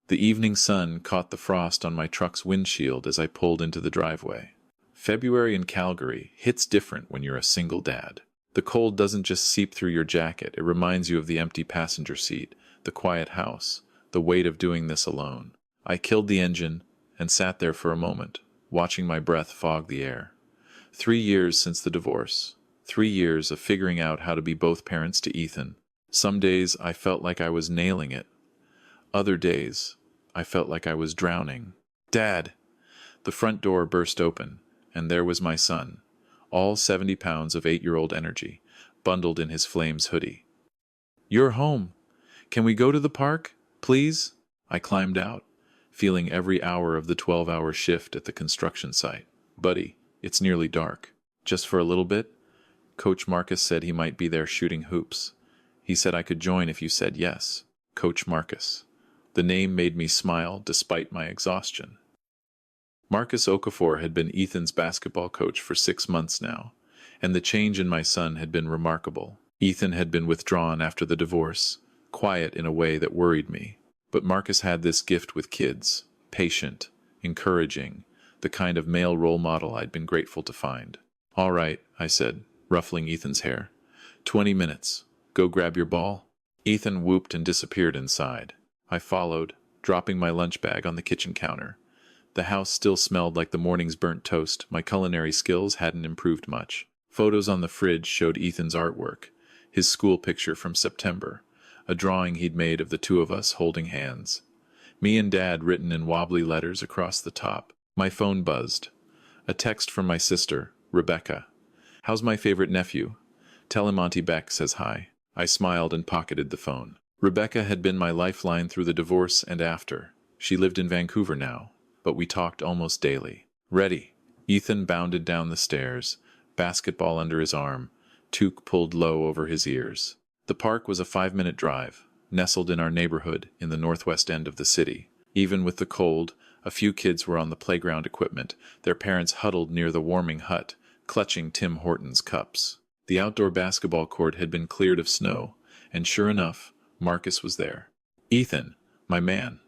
The evening sun caught the frost on my truck's windshield as I pulled into the driveway. February in Calgary hits different when you're a single dad. The cold doesn't just seep through your jacket, it reminds you of the empty passenger seat, the quiet house, the weight of doing this alone. I killed the engine and sat there for a moment, watching my breath fog the air. 3 years since the divorce. 3 years of figuring out how to be both parents to Ethan. Some days I felt like I was nailing it. Other days, I felt like I was drowning. "Dad!" The front door burst open, and there was my son, all 70 pounds of 8-year-old energy, bundled in his Flames hoodie. "You're home. Can we go to the park, please?" I climbed out, feeling every hour of the 12-hour shift at the construction site. "Buddy, it's nearly dark. Just for a little bit?" Coach Marcus said he might be there shooting hoops. He said I could join if you said yes. Coach Marcus. The name made me smile despite my exhaustion. Marcus Okafor had been Ethan's basketball coach for 6 months now, and the change in my son had been remarkable. Ethan had been withdrawn after the divorce, quiet in a way that worried me. But Marcus had this gift with kids, patient, encouraging, the kind of male role model I'd been grateful to find. "All right," I said, ruffling Ethan's hair. 20 minutes. Go grab your ball." Ethan whooped and disappeared inside. I followed, dropping my lunch bag on the kitchen counter. The house still smelled like the morning's burnt toast. My culinary skills hadn't improved much. Photos on the fridge showed Ethan's artwork, his school picture from September, a drawing he'd made of the two of us holding hands. Me and Dad written in wobbly letters across the top. My phone buzzed. A text from my sister, Rebecca. "How's my favorite nephew? Tell him Auntie Beck says hi." I smiled and pocketed the phone. Rebecca had been my lifeline through the divorce and after. She lived in Vancouver now, but we talked almost daily. "Ready." Ethan bounded down the stairs, basketball under his arm, toque pulled low over his ears. The park was a 5-minute drive, nestled in our neighborhood in the northwest end of the city. Even with the cold, a few kids were on the playground equipment, their parents huddled near the warming hut, clutching Tim Hortons cups. The outdoor basketball court had been cleared of snow, and sure enough, Marcus was there. "Ethan, my man."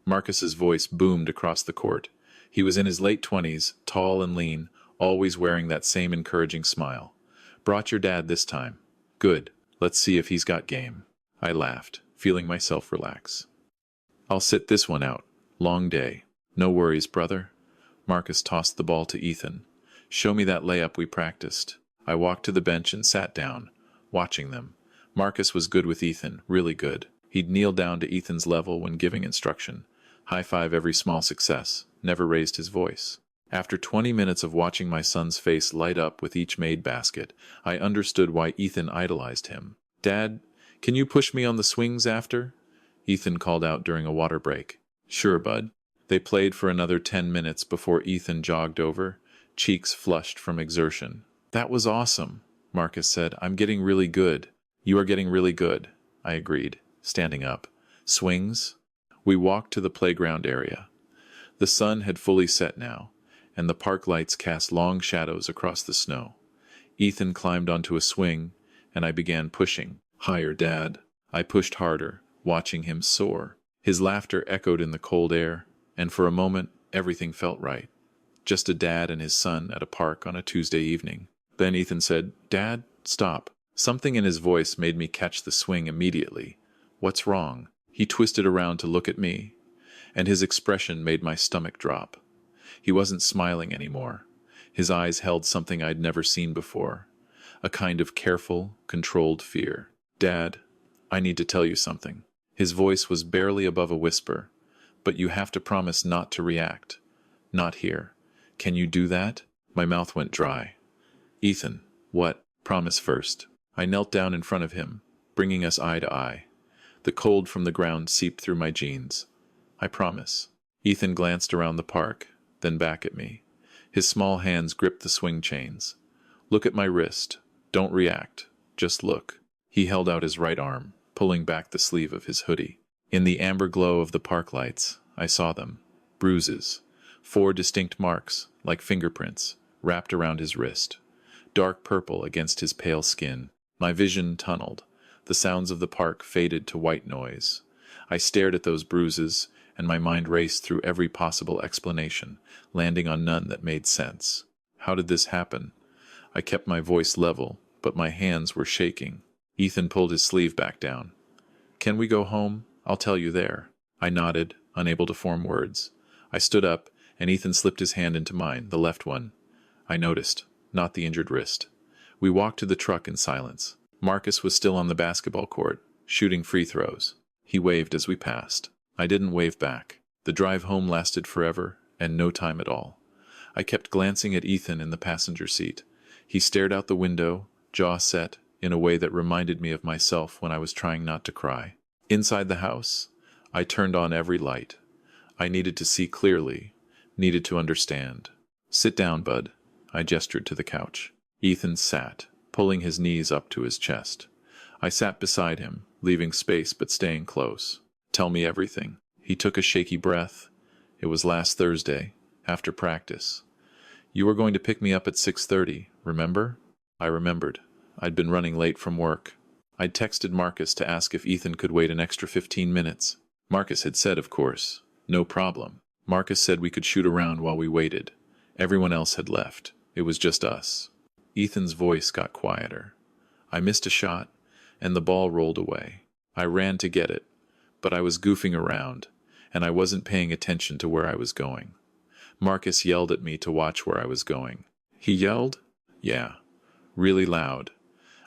Marcus's voice boomed across the court. He was in his late 20s, tall and lean, always wearing that same encouraging smile. "Brought your dad this time. Good. Let's see if he's got game." I laughed, feeling myself relax. "I'll sit this one out. Long day." "No worries, brother." Marcus tossed the ball to Ethan. "Show me that layup we practiced." I walked to the bench and sat down, watching them. Marcus was good with Ethan, really good. He'd kneel down to Ethan's level when giving instruction, high-five every small success, never raised his voice. After 20 minutes of watching my son's face light up with each made basket, I understood why Ethan idolized him. "Dad, can you push me on the swings after?" Ethan called out during a water break. "Sure, bud." They played for another 10 minutes before Ethan jogged over, cheeks flushed from exertion. "That was awesome," Marcus said. "I'm getting really good." "You are getting really good," I agreed, standing up. "Swings?" We walked to the playground area. The sun had fully set now, and the park lights cast long shadows across the snow. Ethan climbed onto a swing, and I began pushing. "Higher, Dad." I pushed harder, watching him soar. His laughter echoed in the cold air, and for a moment, everything felt right. Just a dad and his son at a park on a Tuesday evening. Then Ethan said, "Dad, stop." Something in his voice made me catch the swing immediately. "What's wrong?" He twisted around to look at me, and his expression made my stomach drop. He wasn't smiling anymore. His eyes held something I'd never seen before, a kind of careful, controlled fear. "Dad, I need to tell you something." His voice was barely above a whisper. "But you have to promise not to react. Not here. Can you do that?" My mouth went dry. "Ethan, what?" "Promise first." I knelt down in front of him, bringing us eye to eye. The cold from the ground seeped through my jeans. "I promise." Ethan glanced around the park, then back at me. His small hands gripped the swing chains. "Look at my wrist. Don't react. Just look." He held out his right arm, pulling back the sleeve of his hoodie. In the amber glow of the park lights, I saw them. Bruises. 4 distinct marks, like fingerprints, wrapped around his wrist. Dark purple against his pale skin. My vision tunneled. The sounds of the park faded to white noise. I stared at those bruises, and my mind raced through every possible explanation, landing on none that made sense. How did this happen? I kept my voice level, but my hands were shaking. Ethan pulled his sleeve back down. "Can we go home? I'll tell you there." I nodded, unable to form words. I stood up, and Ethan slipped his hand into mine, the left one. I noticed, not the injured wrist. We walked to the truck in silence. Marcus was still on the basketball court, shooting free throws. He waved as we passed. I didn't wave back. The drive home lasted forever, and no time at all. I kept glancing at Ethan in the passenger seat. He stared out the window, jaw set, in a way that reminded me of myself when I was trying not to cry. Inside the house, I turned on every light. I needed to see clearly, needed to understand. "Sit down, bud." I gestured to the couch. Ethan sat, pulling his knees up to his chest. I sat beside him, leaving space but staying close. "Tell me everything." He took a shaky breath. "It was last Thursday, after practice. You were going to pick me up at 6:30, remember?" I remembered. I'd been running late from work. I'd texted Marcus to ask if Ethan could wait an extra 15 minutes. Marcus had said, of course, no problem. Marcus said we could shoot around while we waited. Everyone else had left. It was just us. Ethan's voice got quieter. I missed a shot, and the ball rolled away. I ran to get it, but I was goofing around, and I wasn't paying attention to where I was going. Marcus yelled at me to watch where I was going. He yelled? Yeah, really loud.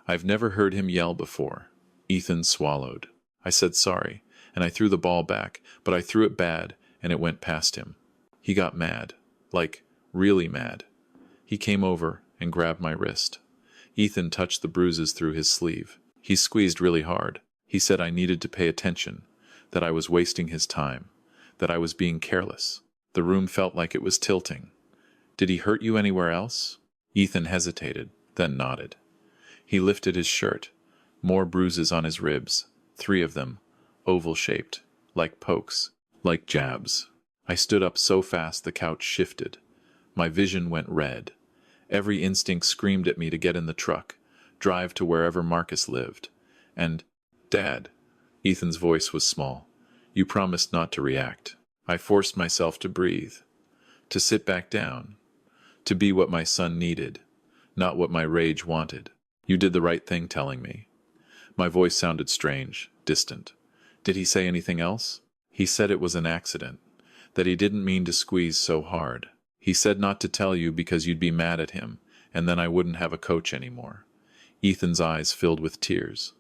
I've never heard him yell before. Ethan swallowed. I said sorry, and I threw the ball back, but I threw it bad, and it went past him. He got mad. Like, really mad. He came over and grabbed my wrist. Ethan touched the bruises through his sleeve. He squeezed really hard. He said I needed to pay attention, that I was wasting his time, that I was being careless. The room felt like it was tilting. "Did he hurt you anywhere else?" Ethan hesitated, then nodded. He lifted his shirt. More bruises on his ribs, 3 of them, oval-shaped, like pokes, like jabs. I stood up so fast the couch shifted. My vision went red. Every instinct screamed at me to get in the truck, drive to wherever Marcus lived. And, "Dad," Ethan's voice was small, "you promised not to react." I forced myself to breathe, to sit back down, to be what my son needed, not what my rage wanted. "You did the right thing telling me." My voice sounded strange, distant. "Did he say anything else?" "He said it was an accident, that he didn't mean to squeeze so hard. He said not to tell you because you'd be mad at him, and then I wouldn't have a coach anymore." Ethan's eyes filled with tears.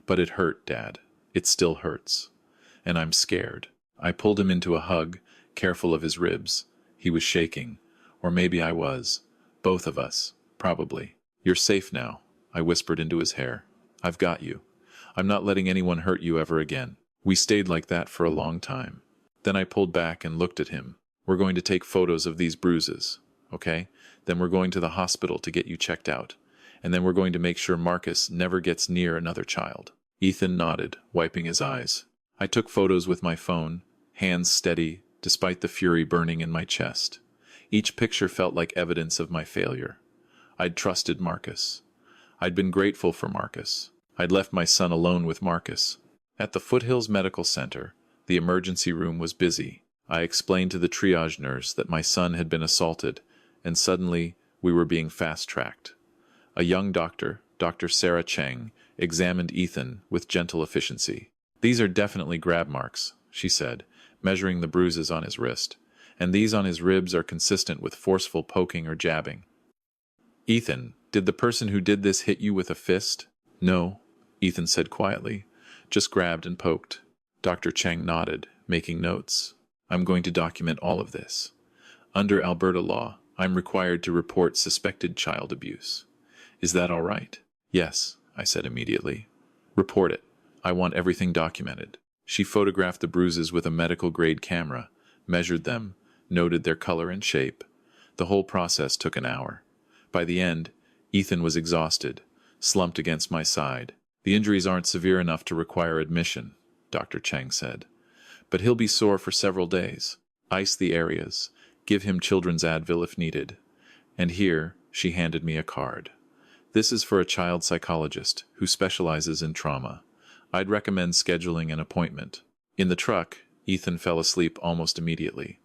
"But it hurt, Dad. It still hurts. And I'm scared." I pulled him into a hug, careful of his ribs. He was shaking. Or maybe I was. Both of us. Probably. "You're safe now," I whispered into his hair. "I've got you. I'm not letting anyone hurt you ever again." We stayed like that for a long time. Then I pulled back and looked at him. "We're going to take photos of these bruises, okay? Then we're going to the hospital to get you checked out. And then we're going to make sure Marcus never gets near another child." Ethan nodded, wiping his eyes. I took photos with my phone, hands steady, despite the fury burning in my chest. Each picture felt like evidence of my failure. I'd trusted Marcus. I'd been grateful for Marcus. I'd left my son alone with Marcus. At the Foothills Medical Center, the emergency room was busy. I explained to the triage nurse that my son had been assaulted, and suddenly we were being fast-tracked. A young doctor, Dr. Sarah Cheng, examined Ethan with gentle efficiency. "These are definitely grab marks," she said, measuring the bruises on his wrist, "and these on his ribs are consistent with forceful poking or jabbing." "Ethan, did the person who did this hit you with a fist?" "No," Ethan said quietly, "just grabbed and poked." Dr. Cheng nodded, making notes. "I'm going to document all of this. Under Alberta law, I'm required to report suspected child abuse. Is that all right?" "Yes," I said immediately. "Report it. I want everything documented." She photographed the bruises with a medical-grade camera, measured them, noted their color and shape. The whole process took an hour. By the end, Ethan was exhausted, slumped against my side. "The injuries aren't severe enough to require admission," Dr. Cheng said. "But he'll be sore for several days. Ice the areas. Give him children's Advil if needed." And here, she handed me a card. "This is for a child psychologist who specializes in trauma. I'd recommend scheduling an appointment. In the truck, Ethan fell asleep almost immediately.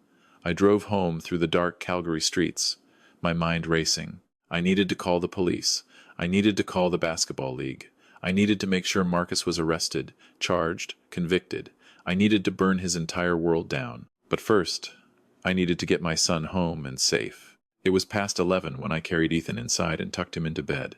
I drove home through the dark Calgary streets, my mind racing. I needed to call the police. I needed to call the basketball league. I needed to make sure Marcus was arrested, charged, convicted. I needed to burn his entire world down. But first, I needed to get my son home and safe. It was past 11 when I carried Ethan inside and tucked him into bed.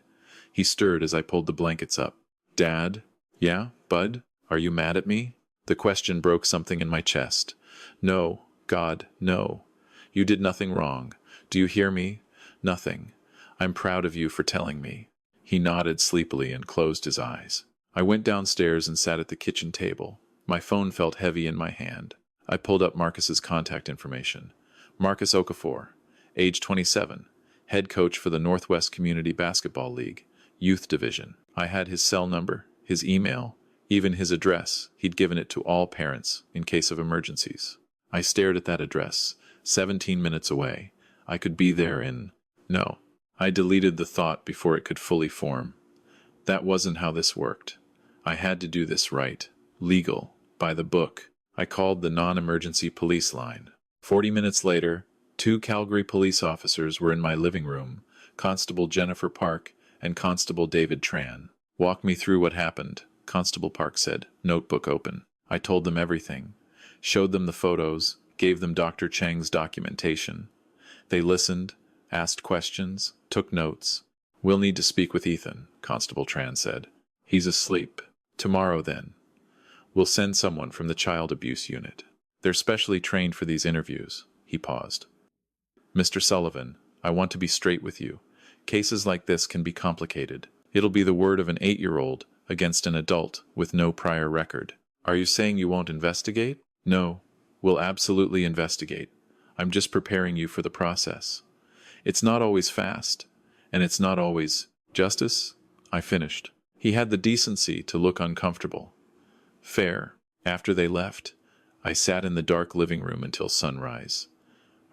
He stirred as I pulled the blankets up. "Dad? Yeah, Bud? Are you mad at me?" The question broke something in my chest. "No, God, no. You did nothing wrong. Do you hear me? Nothing. I'm proud of you for telling me." He nodded sleepily and closed his eyes. I went downstairs and sat at the kitchen table. My phone felt heavy in my hand. I pulled up Marcus's contact information. Marcus Okafor, age 27, head coach for the Northwest Community Basketball League, Youth Division. I had his cell number, his email, even his address. He'd given it to all parents in case of emergencies. I stared at that address, 17 minutes away. I could be there in... No. I deleted the thought before it could fully form. That wasn't how this worked. I had to do this right. Legal. By the book. I called the non-emergency police line. 40 minutes later, 2 Calgary police officers were in my living room, Constable Jennifer Park and Constable David Tran. "Walk me through what happened," Constable Park said, notebook open. I told them everything. Showed them the photos, gave them Dr. Chang's documentation. They listened, asked questions, took notes. "We'll need to speak with Ethan," Constable Tran said. "He's asleep. Tomorrow, then. We'll send someone from the child abuse unit. They're specially trained for these interviews." He paused. "Mr. Sullivan, I want to be straight with you. Cases like this can be complicated. It'll be the word of an 8-year-old against an adult with no prior record. Are you saying you won't investigate?" "No. We'll absolutely investigate. I'm just preparing you for the process. It's not always fast, and it's not always justice." I finished. He had the decency to look uncomfortable. "Fair." After they left, I sat in the dark living room until sunrise.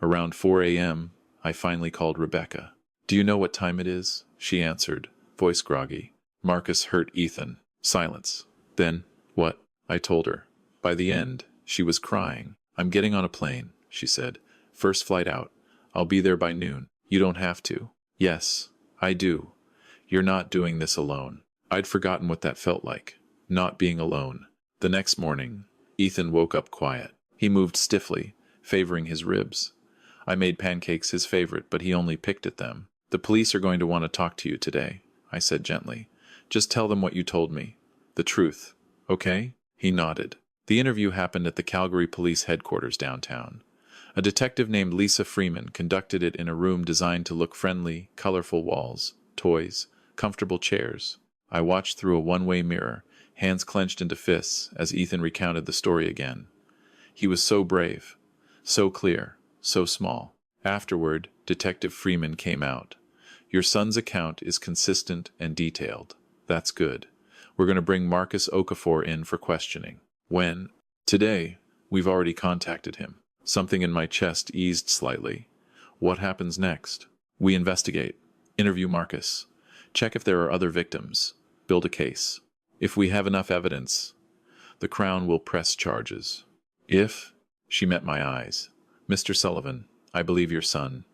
Around 4 a.m., I finally called Rebecca. "Do you know what time it is?" She answered, voice groggy. "Marcus hurt Ethan." Silence. Then, "What?" I told her. By the end, she was crying. "I'm getting on a plane," she said. "First flight out. I'll be there by noon. You don't have to." "Yes, I do. You're not doing this alone." I'd forgotten what that felt like, not being alone. The next morning, Ethan woke up quiet. He moved stiffly, favoring his ribs. I made pancakes his favorite, but he only picked at them. "The police are going to want to talk to you today," I said gently. "Just tell them what you told me. The truth. Okay?" He nodded. The interview happened at the Calgary Police Headquarters downtown. A detective named Lisa Freeman conducted it in a room designed to look friendly, colorful walls, toys, comfortable chairs. I watched through a one-way mirror, hands clenched into fists, as Ethan recounted the story again. He was so brave, so clear, so small. Afterward, Detective Freeman came out. "Your son's account is consistent and detailed. That's good. We're going to bring Marcus Okafor in for questioning." "When?" "Today. We've already contacted him." Something in my chest eased slightly. "What happens next?" "We investigate. Interview Marcus. Check if there are other victims. Build a case. If we have enough evidence, the Crown will press charges." "If?" She met my eyes. "Mr. Sullivan, I believe your son.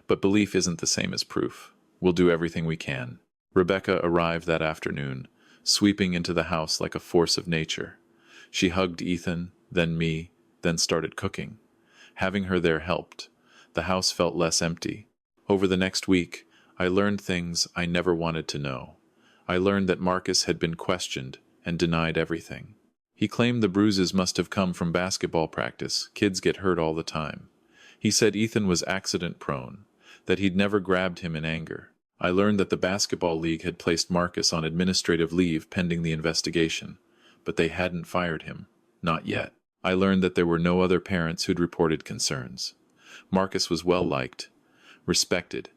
But belief isn't the same as proof. We'll do everything we can." Rebecca arrived that afternoon, sweeping into the house like a force of nature. She hugged Ethan, then me, then started cooking. Having her there helped. The house felt less empty. Over the next week, I learned things I never wanted to know. I learned that Marcus had been questioned and denied everything. He claimed the bruises must have come from basketball practice. Kids get hurt all the time. He said Ethan was accident-prone, that he'd never grabbed him in anger. I learned that the basketball league had placed Marcus on administrative leave pending the investigation, but they hadn't fired him. Not yet. I learned that there were no other parents who'd reported concerns. Marcus was well-liked, respected.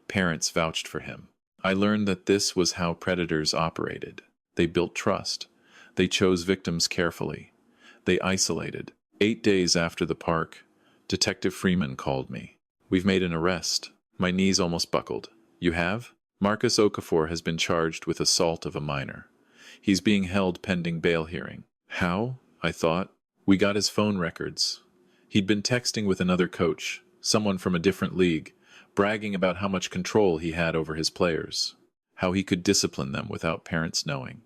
Parents vouched for him. I learned that this was how predators operated. They built trust. They chose victims carefully. They isolated. 8 days after the park, Detective Freeman called me. "We've made an arrest." My knees almost buckled. "You have?" "Marcus Okafor has been charged with assault of a minor. He's being held pending bail hearing." "How?" I thought. We got his phone records. He'd been texting with another coach, someone from a different league, bragging about how much control he had over his players, how he could discipline them without parents knowing.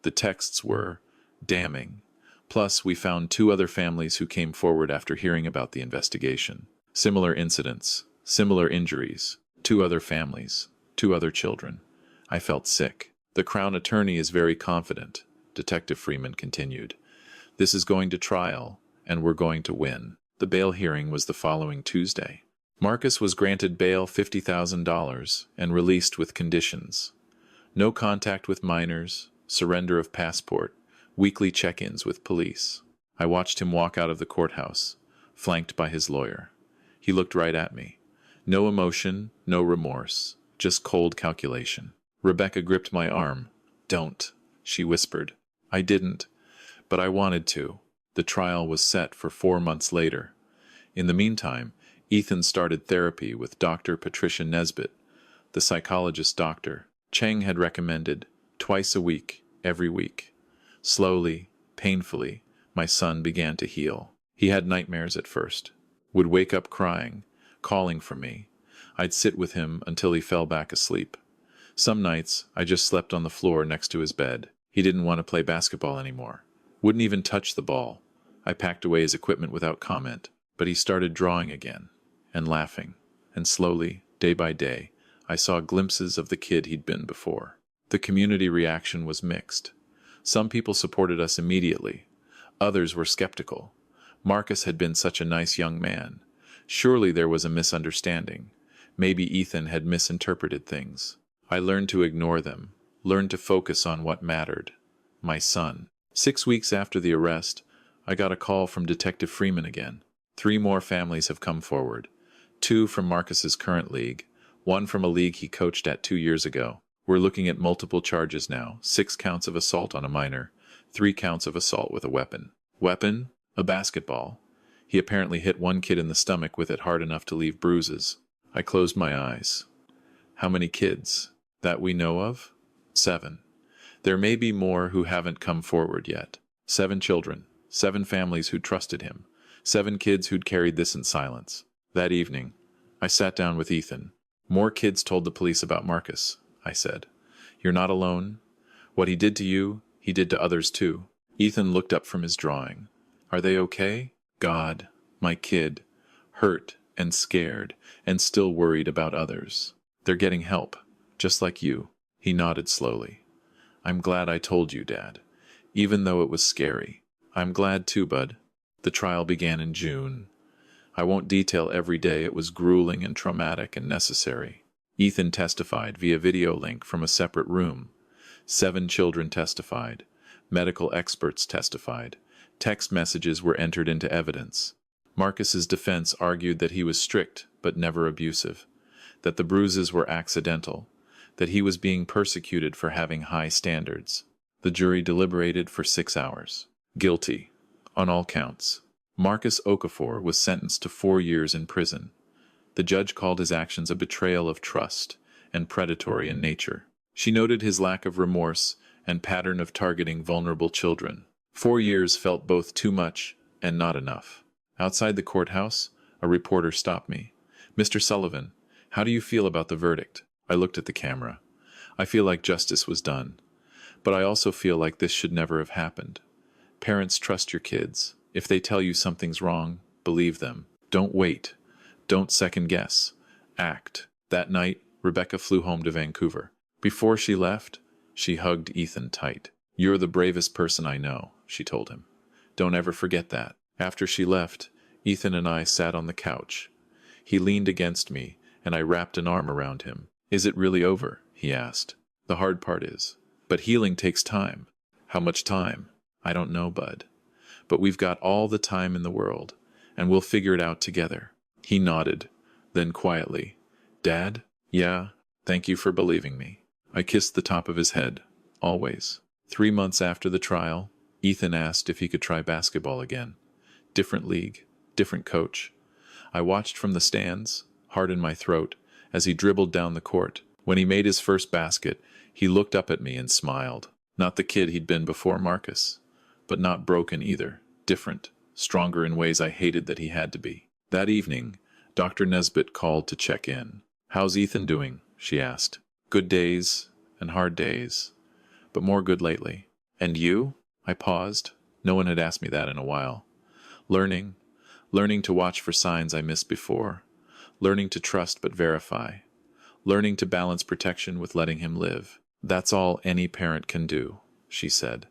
The texts were damning. Plus, we found 2 other families who came forward after hearing about the investigation. Similar incidents, similar injuries, 2 other families, 2 other children. I felt sick. The Crown Attorney is very confident, Detective Freeman continued. This is going to trial, and we're going to win. The bail hearing was the following Tuesday. Marcus was granted bail $50,000 and released with conditions. No contact with minors, surrender of passport, weekly check-ins with police. I watched him walk out of the courthouse, flanked by his lawyer. He looked right at me. No emotion, no remorse, just cold calculation. Rebecca gripped my arm. "Don't," she whispered. I didn't, but I wanted to. The trial was set for 4 months later. In the meantime, Ethan started therapy with Dr. Patricia Nesbitt, the psychologist doctor. Cheng had recommended, twice a week, every week. Slowly, painfully, my son began to heal. He had nightmares at first, would wake up crying, calling for me. I'd sit with him until he fell back asleep. Some nights, I just slept on the floor next to his bed. He didn't want to play basketball anymore. Wouldn't even touch the ball. I packed away his equipment without comment, but he started drawing again, and laughing, and slowly, day by day, I saw glimpses of the kid he'd been before. The community reaction was mixed. Some people supported us immediately. Others were skeptical. Marcus had been such a nice young man. Surely there was a misunderstanding. Maybe Ethan had misinterpreted things. I learned to ignore them, learned to focus on what mattered. My son. 6 weeks after the arrest, I got a call from Detective Freeman again. 3 more families have come forward. 2 from Marcus's current league, 1 from a league he coached at 2 years ago. We're looking at multiple charges now, 6 counts of assault on a minor, 3 counts of assault with a weapon. Weapon? A basketball. He apparently hit 1 kid in the stomach with it hard enough to leave bruises. I closed my eyes. How many kids? That we know of? 7. There may be more who haven't come forward yet. 7 children, 7 families who trusted him, 7 kids who'd carried this in silence. That evening, I sat down with Ethan. More kids told the police about Marcus, I said. You're not alone. What he did to you, he did to others too. Ethan looked up from his drawing. Are they okay? God, my kid, hurt and scared and still worried about others. They're getting help, just like you. He nodded slowly. I'm glad I told you, Dad, even though it was scary. I'm glad too, Bud. The trial began in June. I won't detail every day. It was grueling and traumatic and necessary. Ethan testified via video link from a separate room. 7 children testified. Medical experts testified. Text messages were entered into evidence. Marcus's defense argued that he was strict but never abusive, that the bruises were accidental, that he was being persecuted for having high standards. The jury deliberated for 6 hours. Guilty, on all counts. Marcus Okafor was sentenced to 4 years in prison. The judge called his actions a betrayal of trust and predatory in nature. She noted his lack of remorse and pattern of targeting vulnerable children. 4 years felt both too much and not enough. Outside the courthouse, a reporter stopped me. Mr. Sullivan, how do you feel about the verdict? I looked at the camera. I feel like justice was done. But I also feel like this should never have happened. Parents, trust your kids. If they tell you something's wrong, believe them. Don't wait. Don't second guess. Act. That night, Rebecca flew home to Vancouver. Before she left, she hugged Ethan tight. You're the bravest person I know, she told him. Don't ever forget that. After she left, Ethan and I sat on the couch. He leaned against me, and I wrapped an arm around him. Is it really over? He asked. The hard part is. But healing takes time. How much time? I don't know, Bud. But we've got all the time in the world, and we'll figure it out together. He nodded, then quietly. Dad? Yeah, thank you for believing me. I kissed the top of his head, always. 3 months after the trial, Ethan asked if he could try basketball again. Different league, different coach. I watched from the stands, heart in my throat, as he dribbled down the court. When he made his first basket, he looked up at me and smiled. Not the kid he'd been before Marcus, but not broken either. Different. stronger in ways I hated that he had to be. That evening, Dr. Nesbitt called to check in. "How's Ethan doing?" she asked. "Good days and hard days, but more good lately." "And you?" I paused. No one had asked me that in a while. "Learning. Learning to watch for signs I missed before. Learning to trust but verify. Learning to balance protection with letting him live. That's all any parent can do," she said.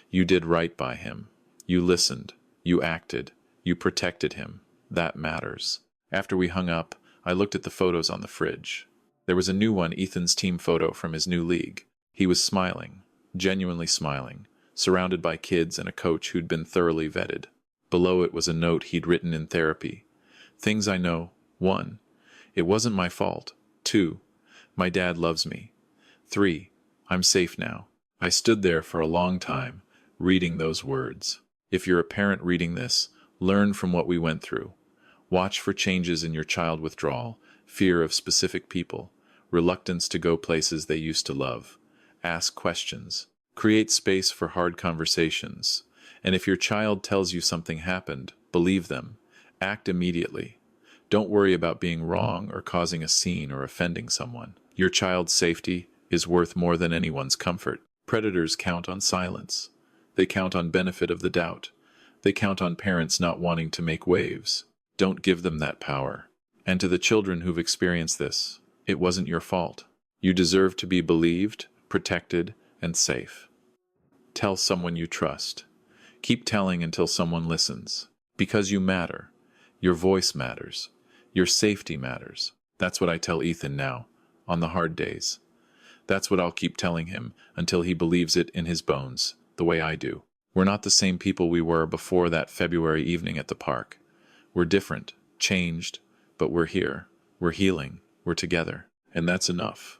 "You did right by him. You listened. You acted. You protected him. That matters." After we hung up, I looked at the photos on the fridge. There was a new one, Ethan's team photo from his new league. He was smiling, genuinely smiling, surrounded by kids and a coach who'd been thoroughly vetted. Below it was a note he'd written in therapy. Things I know. 1. It wasn't my fault. 2. My dad loves me. 3. I'm safe now. I stood there for a long time, reading those words. If you're a parent reading this, learn from what we went through. Watch for changes in your child withdrawal, fear of specific people, reluctance to go places they used to love. Ask questions. Create space for hard conversations. And if your child tells you something happened, believe them. Act immediately. Don't worry about being wrong or causing a scene or offending someone. Your child's safety is worth more than anyone's comfort. Predators count on silence. They count on benefit of the doubt. They count on parents not wanting to make waves. Don't give them that power. And to the children who've experienced this, it wasn't your fault. You deserve to be believed, protected, and safe. Tell someone you trust. Keep telling until someone listens. Because you matter. Your voice matters. Your safety matters. That's what I tell Ethan now, on the hard days. That's what I'll keep telling him until he believes it in his bones, the way I do. We're not the same people we were before that February evening at the park. We're different, changed, but we're here. We're healing. We're together. And that's enough.